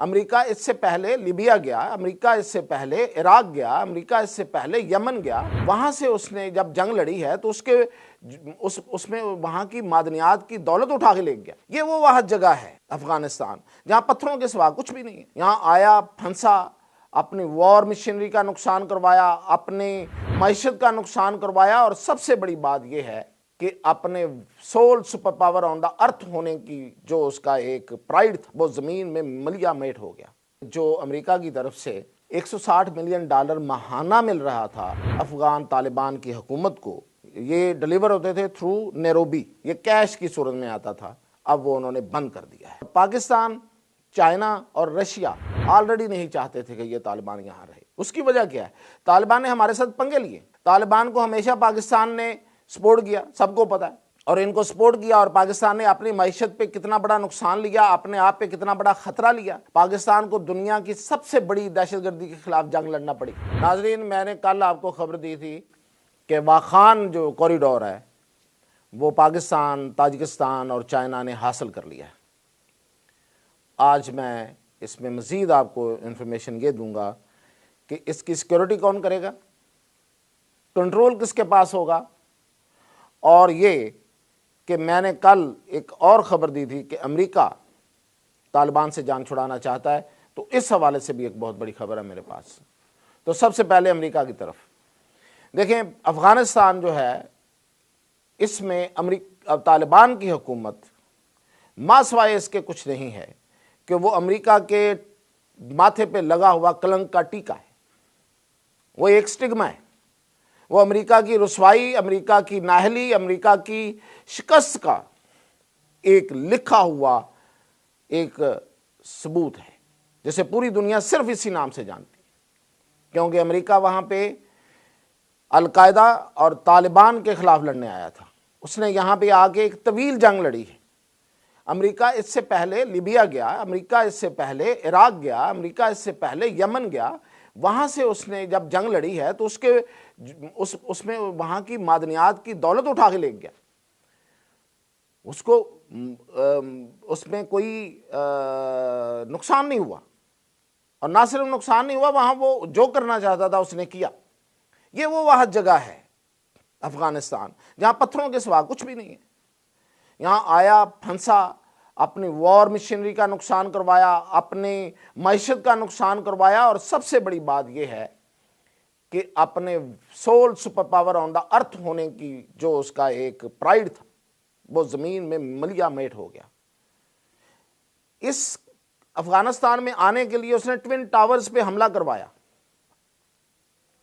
امریکہ اس سے پہلے لیبیا گیا، امریکہ اس سے پہلے عراق گیا، امریکہ اس سے پہلے یمن گیا، وہاں سے اس نے جب جنگ لڑی ہے تو اس میں وہاں کی معدنیات کی دولت اٹھا کے لے گیا۔ یہ وہ واحد جگہ ہے افغانستان جہاں پتھروں کے سوا کچھ بھی نہیں ہے۔ یہاں آیا، پھنسا، اپنی وار مشینری کا نقصان کروایا، اپنی معیشت کا نقصان کروایا، اور سب سے بڑی بات یہ ہے کہ اپنے سول سپر پاور آن دا ارتھ ہونے کی جو اس کا ایک پرائیڈ تھا وہ زمین میں ملیا میٹ ہو گیا۔ جو امریکہ کی طرف سے $160 ملین ماہانہ مل رہا تھا افغان طالبان کی حکومت کو، یہ ڈیلیور ہوتے تھے تھرو نیروبی، یہ کیش کی صورت میں آتا تھا، اب وہ انہوں نے بند کر دیا ہے۔ پاکستان، چائنا اور رشیا آلریڈی نہیں چاہتے تھے کہ یہ طالبان یہاں رہے۔ اس کی وجہ کیا ہے؟ طالبان نے ہمارے ساتھ پنگے لیے، طالبان کو ہمیشہ پاکستان نے سپورٹ کیا، سب کو پتا ہے، اور ان کو سپورٹ کیا، اور پاکستان نے اپنی معیشت پہ کتنا بڑا نقصان لیا، اپنے آپ پہ کتنا بڑا خطرہ لیا۔ پاکستان کو دنیا کی سب سے بڑی دہشت گردی کے خلاف جنگ لڑنا پڑی۔ ناظرین، میں نے کل آپ کو خبر دی تھی کہ واخان جو کوریڈور ہے وہ پاکستان، تاجکستان اور چائنا نے حاصل کر لیا ہے۔ آج میں اس میں مزید آپ کو انفارمیشن یہ دوں گا کہ اس کی سیکیورٹی کون کرے گا، کنٹرول کس کے پاس ہوگا، اور یہ کہ میں نے کل ایک اور خبر دی تھی کہ امریکہ طالبان سے جان چھڑانا چاہتا ہے، تو اس حوالے سے بھی ایک بہت بڑی خبر ہے میرے پاس۔ تو سب سے پہلے امریکہ کی طرف دیکھیں، افغانستان جو ہے اس میں طالبان کی حکومت ماں سوائے اس کے کچھ نہیں ہے کہ وہ امریکہ کے ماتھے پہ لگا ہوا کلنک کا ٹیکا ہے، وہ ایک سٹگما ہے، وہ امریکہ کی رسوائی، امریکہ کی نااہلی، امریکہ کی شکست کا ایک لکھا ہوا ایک ثبوت ہے جسے پوری دنیا صرف اسی نام سے جانتی ہے، کیونکہ امریکہ وہاں پہ القاعدہ اور طالبان کے خلاف لڑنے آیا تھا۔ اس نے یہاں پہ آ کے ایک طویل جنگ لڑی ہے۔ امریکہ اس سے پہلے لیبیا گیا، امریکہ اس سے پہلے عراق گیا، امریکہ اس سے پہلے یمن گیا، وہاں سے اس نے جب جنگ لڑی ہے تو اس میں وہاں کی معدنیات کی دولت اٹھا کے لے گیا۔ اس کو اس میں کوئی نقصان نہیں ہوا، اور نہ صرف نقصان نہیں ہوا، وہاں وہ جو کرنا چاہتا تھا اس نے کیا۔ یہ وہ واحد جگہ ہے افغانستان جہاں پتھروں کے سوا کچھ بھی نہیں ہے۔ یہاں آیا، پھنسا، اپنی وار مشینری کا نقصان کروایا، اپنی معیشت کا نقصان کروایا، اور سب سے بڑی بات یہ ہے کہ اپنے سول سپر پاور آن دا ارتھ ہونے کی جو اس کا ایک پرائیڈ تھا وہ زمین میں ملیا میٹ ہو گیا۔ اس افغانستان میں آنے کے لیے اس نے ٹوین ٹاورز پہ حملہ کروایا،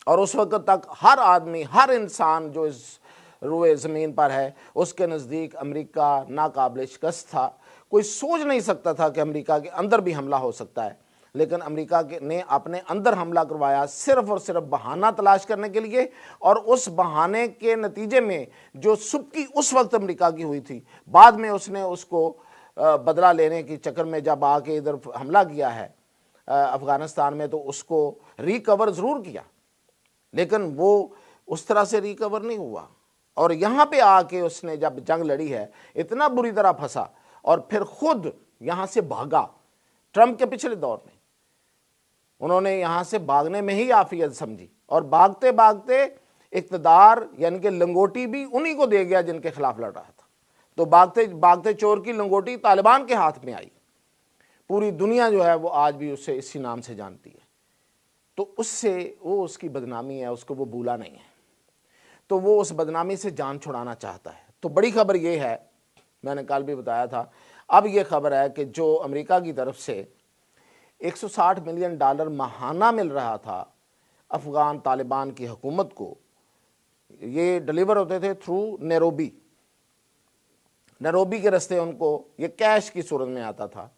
اور اس وقت تک ہر آدمی، ہر انسان جو اس روئے زمین پر ہے، اس کے نزدیک امریکہ ناقابل شکست تھا۔ کوئی سوچ نہیں سکتا تھا کہ امریکہ کے اندر بھی حملہ ہو سکتا ہے، لیکن امریکہ نے اپنے اندر حملہ کروایا صرف اور صرف بہانہ تلاش کرنے کے لیے، اور اس بہانے کے نتیجے میں جو سبکی اس وقت امریکہ کی ہوئی تھی، بعد میں اس نے اس کو بدلہ لینے کی چکر میں جب آ کے ادھر حملہ کیا ہے افغانستان میں، تو اس کو ریکور ضرور کیا، لیکن وہ اس طرح سے ریکور نہیں ہوا۔ اور یہاں پہ آ کے اس نے جب جنگ لڑی ہے اتنا بری طرح پھنسا، اور پھر خود یہاں سے بھاگا۔ ٹرمپ کے پچھلے دور میں انہوں نے یہاں سے بھاگنے میں ہی عافیت سمجھی، اور بھاگتے بھاگتے اقتدار یعنی کہ لنگوٹی بھی انہی کو دے گیا جن کے خلاف لڑ رہا تھا۔ تو بھاگتے بھاگتے چور کی لنگوٹی طالبان کے ہاتھ میں آئی۔ پوری دنیا جو ہے وہ آج بھی اسے اسی نام سے جانتی ہے۔ تو اس سے وہ اس کی بدنامی ہے، اس کو وہ بھولا نہیں ہے، تو وہ اس بدنامی سے جان چھڑانا چاہتا ہے۔ تو بڑی خبر یہ ہے، میں نے کل بھی بتایا تھا، اب یہ خبر ہے کہ جو امریکہ کی طرف سے $160 ملین ماہانہ مل رہا تھا افغان طالبان کی حکومت کو، یہ ڈیلیور ہوتے تھے تھرو نیروبی کے رستے، ان کو یہ کیش کی صورت میں آتا تھا،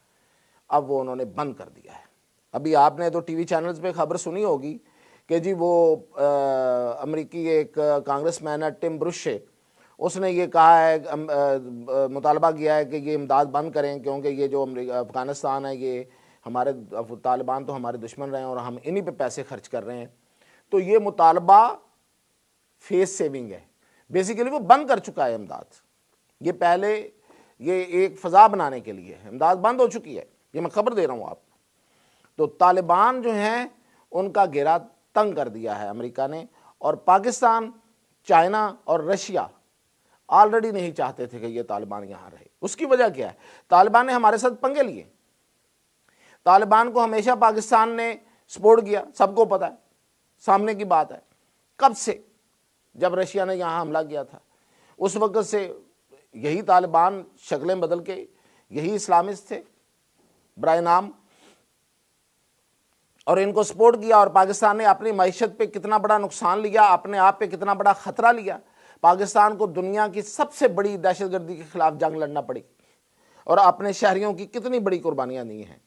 اب وہ انہوں نے بند کر دیا ہے۔ ابھی آپ نے تو ٹی وی چینلز پہ خبر سنی ہوگی کہ جی وہ امریکی ایک کانگریس مین ہے ٹم برش، اس نے یہ کہا ہے، مطالبہ کیا ہے کہ یہ امداد بند کریں، کیونکہ یہ جو افغانستان ہے یہ ہمارے طالبان تو ہمارے دشمن رہے ہیں، اور ہم انہی پہ پیسے خرچ کر رہے ہیں۔ تو یہ مطالبہ فیس سیونگ ہے، بیسیکلی وہ بند کر چکا ہے امداد۔ یہ پہلے یہ ایک فضا بنانے کے لیے امداد بند ہو چکی ہے، یہ میں خبر دے رہا ہوں آپ کو۔ تو طالبان جو ہیں ان کا گھیرا تنگ کر دیا ہے امریکہ نے، اور پاکستان، چائنا اور رشیا آلریڈی نہیں چاہتے تھے کہ یہ طالبان یہاں رہے۔ اس کی وجہ کیا ہے؟ طالبان نے ہمارے ساتھ پنگے لیے، طالبان کو ہمیشہ پاکستان نے سپورٹ کیا، سب کو پتا ہے، سامنے کی بات ہے۔ کب سے؟ جب رشیا نے یہاں حملہ کیا تھا اس وقت سے یہی طالبان شکلیں بدل کے یہی اسلامسٹ تھے برائے نام، اور ان کو سپورٹ کیا، اور پاکستان نے اپنی معیشت پہ کتنا بڑا نقصان لیا، اپنے آپ پہ کتنا بڑا خطرہ لیا۔ پاکستان کو دنیا کی سب سے بڑی دہشت گردی کے خلاف جنگ لڑنا پڑی، اور اپنے شہریوں کی کتنی بڑی قربانیاں دی ہیں۔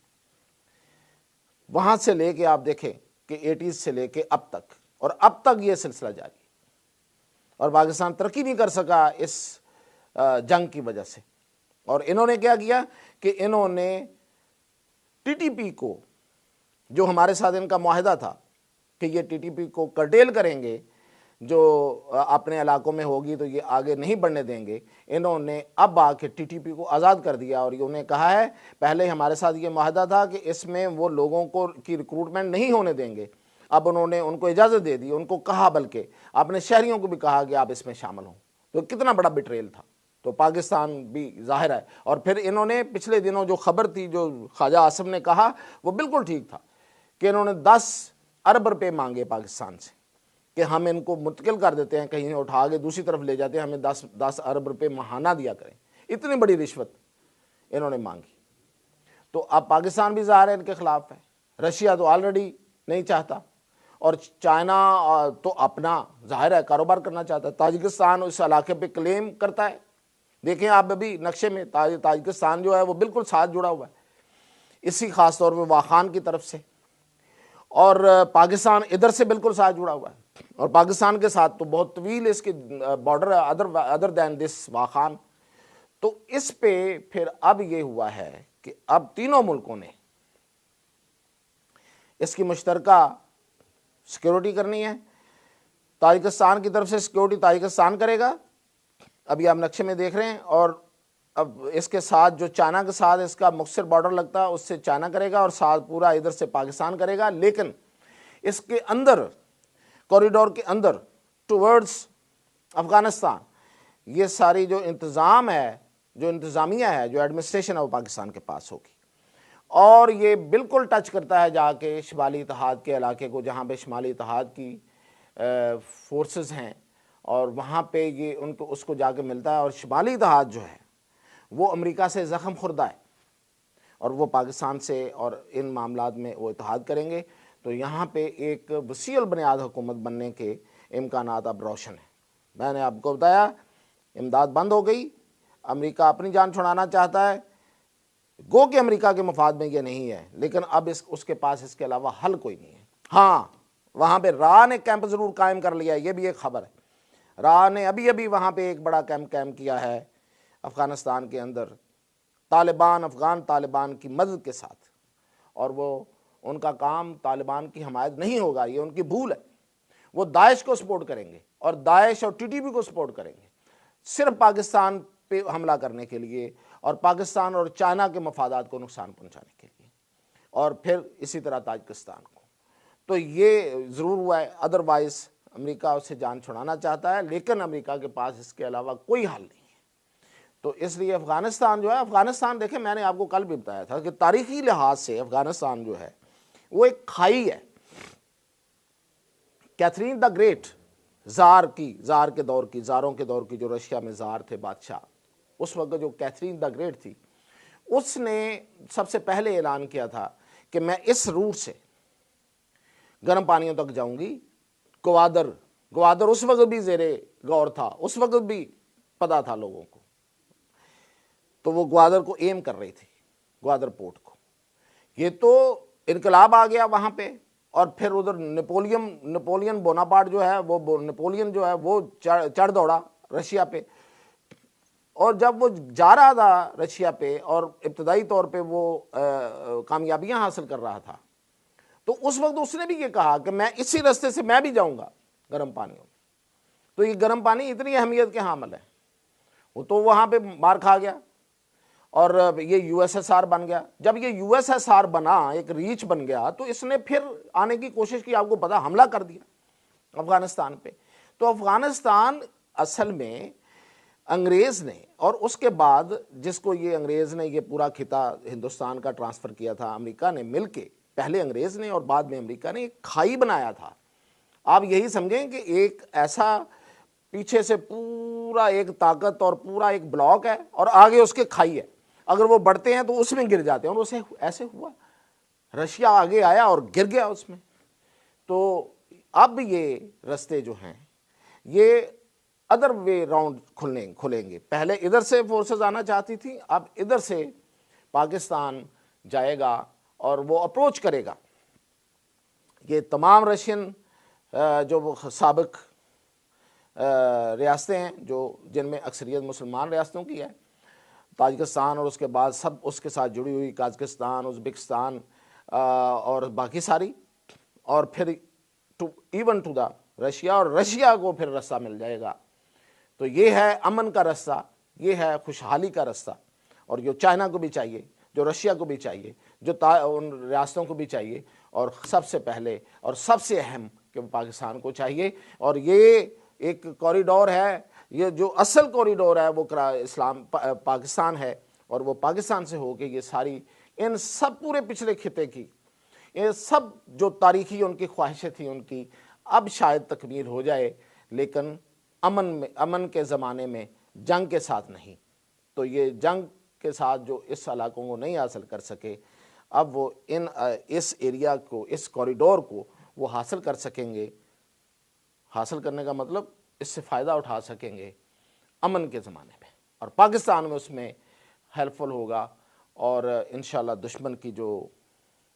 وہاں سے لے کے آپ دیکھیں کہ 80s سے لے کے اب تک، اور اب تک یہ سلسلہ جاری ہے، اور پاکستان ترقی نہیں کر سکا اس جنگ کی وجہ سے۔ اور انہوں نے کیا کیا کہ انہوں نے ٹی ٹی پی کو، جو ہمارے ساتھ ان کا معاہدہ تھا کہ یہ ٹی ٹی پی کو کرٹیل کریں گے، جو اپنے علاقوں میں ہوگی تو یہ آگے نہیں بڑھنے دیں گے، انہوں نے اب آ کے ٹی ٹی پی کو آزاد کر دیا، اور انہوں نے کہا ہے پہلے ہمارے ساتھ یہ معاہدہ تھا کہ اس میں وہ لوگوں کو کی ریکروٹمنٹ نہیں ہونے دیں گے، اب انہوں نے ان کو اجازت دے دی، ان کو کہا، بلکہ اپنے شہریوں کو بھی کہا کہ آپ اس میں شامل ہوں۔ تو کتنا بڑا بٹریل تھا۔ تو پاکستان بھی ظاہر ہے، اور پھر انہوں نے پچھلے دنوں جو خبر تھی جو خواجہ آصف نے کہا وہ بالکل ٹھیک تھا کہ انہوں نے 10 ارب روپے مانگے پاکستان سے کہ ہم ان کو منتقل کر دیتے ہیں، کہیں اٹھا کے دوسری طرف لے جاتے ہیں، ہمیں 10 ارب روپے ماہانہ دیا کریں۔ اتنی بڑی رشوت انہوں نے مانگی۔ تو اب پاکستان بھی ظاہر ہے ان کے خلاف ہے، رشیا تو آلریڈی نہیں چاہتا، اور چائنا تو اپنا ظاہر ہے کاروبار کرنا چاہتا ہے۔ تاجکستان اس علاقے پہ کلیم کرتا ہے، دیکھیں آپ ابھی نقشے میں تاجکستان جو ہے وہ بالکل ساتھ جڑا ہوا ہے اسی خاص طور پہ واخان کی طرف سے، اور پاکستان ادھر سے بالکل ساتھ جڑا ہوا ہے، اور پاکستان کے ساتھ تو بہت طویل اس کی بارڈر ادر دین دس واخان۔ تو اس پہ پھر اب یہ ہوا ہے کہ اب تینوں ملکوں نے اس کی مشترکہ سیکیورٹی کرنی ہے۔ تاجکستان کی طرف سے سیکیورٹی تاجکستان کرے گا، ابھی آپ نقشے میں دیکھ رہے ہیں، اور اب اس کے ساتھ جو چائنا کے ساتھ اس کا مختصر بارڈر لگتا ہے اس سے چائنا کرے گا، اور ساتھ پورا ادھر سے پاکستان کرے گا۔ لیکن اس کے اندر کوریڈور کے اندر ٹورڈز افغانستان یہ ساری جو انتظام ہے، جو انتظامیہ ہے، جو ایڈمنسٹریشن ہے وہ پاکستان کے پاس ہوگی، اور یہ بالکل ٹچ کرتا ہے جا کے شمالی اتحاد کے علاقے کو، جہاں پہ شمالی اتحاد کی فورسز ہیں، اور وہاں پہ یہ ان کو اس کو جا کے ملتا ہے۔ اور شمالی اتحاد جو ہے وہ امریکہ سے زخم خوردہ ہے، اور وہ پاکستان سے اور ان معاملات میں وہ اتحاد کریں گے۔ تو یہاں پہ ایک وسیع البنیاد حکومت بننے کے امکانات اب روشن ہیں۔ میں نے آپ کو بتایا امداد بند ہو گئی، امریکہ اپنی جان چھڑانا چاہتا ہے، گو کہ امریکہ کے مفاد میں یہ نہیں ہے، لیکن اب اس کے پاس اس کے علاوہ حل کوئی نہیں ہے۔ ہاں، وہاں پہ راہ نے کیمپ ضرور قائم کر لیا ہے، یہ بھی ایک خبر ہے۔ راہ نے ابھی وہاں پہ ایک بڑا کیمپ قائم کیا ہے افغانستان کے اندر، افغان طالبان کی مدد کے ساتھ، اور وہ ان کا کام طالبان کی حمایت نہیں ہوگا، یہ ان کی بھول ہے۔ وہ داعش کو سپورٹ کریں گے، اور داعش اور ٹی ٹی پی کو سپورٹ کریں گے، صرف پاکستان پہ حملہ کرنے کے لیے، اور پاکستان اور چائنا کے مفادات کو نقصان پہنچانے کے لیے، اور پھر اسی طرح تاجکستان کو۔ تو یہ ضرور ہوا ہے، ادروائز امریکہ اسے جان چھڑانا چاہتا ہے، لیکن امریکہ کے پاس اس کے علاوہ کوئی حل نہیں ہے۔ تو اس لیے افغانستان جو ہے، افغانستان دیکھیں میں نے آپ کو کل بھی بتایا تھا کہ تاریخی لحاظ سے افغانستان جو ہے وہ ایک کھائی ہے۔ کیتھرین دا گریٹ، زار کے دور کی، زاروں کے دور کی، جو رشیا میں زار تھے بادشاہ، اس وقت جو کیتھرین دا گریٹ تھی، اس نے سب سے پہلے اعلان کیا تھا کہ میں اس روٹ سے گرم پانیوں تک جاؤں گی۔ گوادر اس وقت بھی زیر غور تھا، اس وقت بھی پتہ تھا لوگوں کو، تو وہ گوادر کو ایم کر رہی تھی، گوادر پورٹ کو۔ یہ تو انقلاب آ گیا وہاں پہ، اور پھر ادھر نپولین بوناپارٹ جو ہے وہ چڑھ دوڑا رشیا پہ، اور جب وہ جا رہا تھا رشیا پہ اور ابتدائی طور پہ وہ کامیابیاں حاصل کر رہا تھا، تو اس وقت اس نے بھی یہ کہا کہ میں اسی راستے سے میں بھی جاؤں گا گرم پانیوں میں۔ تو یہ گرم پانی اتنی اہمیت کے حامل ہے، وہ تو وہاں پہ مار کھا گیا، اور یہ یو ایس ایس آر بن گیا. جب یہ یو ایس ایس آر بنا, ایک ریچ بن گیا, تو اس نے پھر آنے کی کوشش کی, آپ کو پتا حملہ کر دیا افغانستان پہ. تو افغانستان اصل میں انگریز نے, اور اس کے بعد جس کو یہ انگریز نے یہ پورا خطہ ہندوستان کا ٹرانسفر کیا تھا, امریکہ نے مل کے, پہلے انگریز نے اور بعد میں امریکہ نے ایک کھائی بنایا تھا. آپ یہی سمجھیں کہ ایک ایسا پیچھے سے پورا ایک طاقت اور پورا ایک بلاک ہے, اور آگے اس کے کھائی ہے. اگر وہ بڑھتے ہیں تو اس میں گر جاتے ہیں, اور اسے ایسے ہوا. رشیا آگے آیا اور گر گیا اس میں. تو اب یہ رستے جو ہیں یہ ادر وے راؤنڈ کھلیں گے. پہلے ادھر سے فورسز آنا چاہتی تھی, اب ادھر سے پاکستان جائے گا اور وہ اپروچ کرے گا. یہ تمام رشین جو سابق ریاستیں ہیں جن میں اکثریت مسلمان ریاستوں کی ہے, تاجکستان اور اس کے بعد سب اس کے ساتھ جڑی ہوئی, قازقستان, ازبکستان اور باقی ساری, اور پھر ایون ٹو دا رشیا, اور رشیا کو پھر رستہ مل جائے گا. تو یہ ہے امن کا رستہ, یہ ہے خوشحالی کا رستہ, اور جو چائنا کو بھی چاہیے, جو رشیا کو بھی چاہیے, جو ان ریاستوں کو بھی چاہیے, اور سب سے پہلے اور سب سے اہم کہ پاکستان کو چاہیے. اور یہ ایک کوریڈور ہے, یہ جو اصل کوریڈور ہے وہ پاکستان ہے, اور وہ پاکستان سے ہو کے یہ ساری ان سب پورے پچھلے خطے کی یہ سب جو تاریخی ان کی خواہشیں تھیں ان کی اب شاید تکمیل ہو جائے, لیکن امن کے زمانے میں جنگ کے ساتھ نہیں. تو یہ جنگ کے ساتھ جو اس علاقوں کو نہیں حاصل کر سکے, اب وہ اس ایریا کو, اس کوریڈور کو وہ حاصل کر سکیں گے. حاصل کرنے کا مطلب اس سے فائدہ اٹھا سکیں گے امن کے زمانے میں, اور پاکستان میں اس میں ہیلپ فل ہوگا. اور انشاءاللہ دشمن کی جو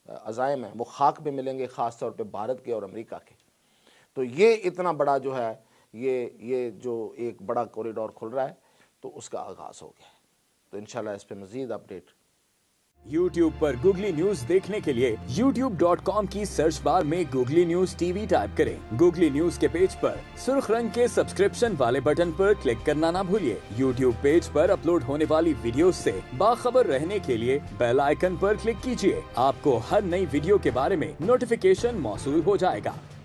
عزائم ہیں وہ خاک میں ملیں گے, خاص طور پہ بھارت کے اور امریکہ کے. تو یہ اتنا بڑا جو ہے یہ جو ایک بڑا کوریڈور کھل رہا ہے, تو اس کا آغاز ہو گیا ہے. تو انشاءاللہ اس پہ مزید اپڈیٹ. YouTube پر گوگلی نیوز دیکھنے کے لیے youtube.com کی سرچ بار میں googly news T V type کریں. گوگلی نیوز کے پیج پر سرخ رنگ کے سبسکرپشن والے بٹن پر کلک کرنا نہ بھولیے. YouTube پیج پر اپلوڈ ہونے والی ویڈیوز سے باخبر رہنے کے لیے بیل آئیکن پر کلک کیجیے. آپ کو ہر نئی ویڈیو کے بارے میں نوٹیفیکیشن موصول ہو جائے گا.